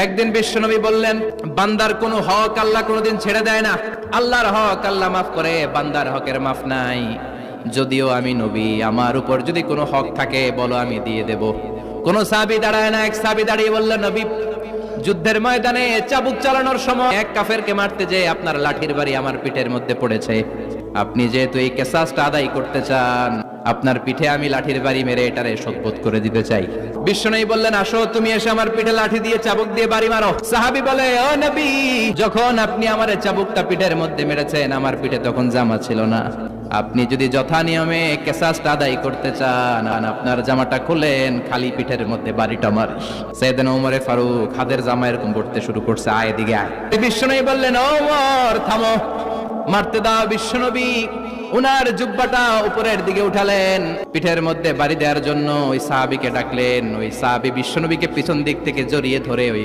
একদিন বিশ্বনবী বললেন, বান্দার কোনো হক আল্লাহ কোনোদিন ছেড়ে দেয় না। আল্লাহর হক আল্লাহ মাফ করে, বান্দার হকের মাফ নাই। যদিও আমি নবী, আমার উপর যদি কোনো হক থাকে বলো, আমি দিয়ে দেব। কোন সাহাবী দাঁড়ায় না। এক সাহাবী দাঁড়িয়ে বললেন, নবী, যুদ্ধের ময়দানে চাবুক চালানোর সময় এক কাফেরকে মারতে যে আপনার লাঠির বাড়ি আমার পিঠের মধ্যে পড়েছে। আপনি যেহেতু এই কিসাসটা আদায় করতে চান, আপনার পিঠে আমি লাঠির বাড়ি মেরে এটারে শোধবোধ করে দিতে চাই। বিশ্বনবী বললেন, আসো, তুমি এসে আমার পিঠে লাঠি দিয়ে চাবুক দিয়ে বাড়ি মারো। সাহাবী বলে, ও নবী, যখন আপনি আমার চাবুকটা পিঠের মধ্যে মেরেছেন, আমার পিঠে তখন জামা ছিল না। আপনি যদি যথা নিয়মে কিসাসটা আদায় করতে চান, আপনার জামাটা খুলেন, খালি পিঠের মধ্যে বাড়িটা মার। সাইয়েদনা ওমরে ফারুক হাদের জামা এরকম পড়তে শুরু করছে, আয় এদিকে আয়। বিশ্বনবী বললেন, ওমর থামো, মারতে দাও। বিশ্বনবী উনার জুব্বাটা উপরের দিকে উঠালেন, পিঠের মধ্যে বাড়ি দেওয়ার জন্য ওই সাহাবীকে ডাকলেন। ওই সাহাবী বিশ্বনবীকে পিছন দিক থেকে জড়িয়ে ধরে ওই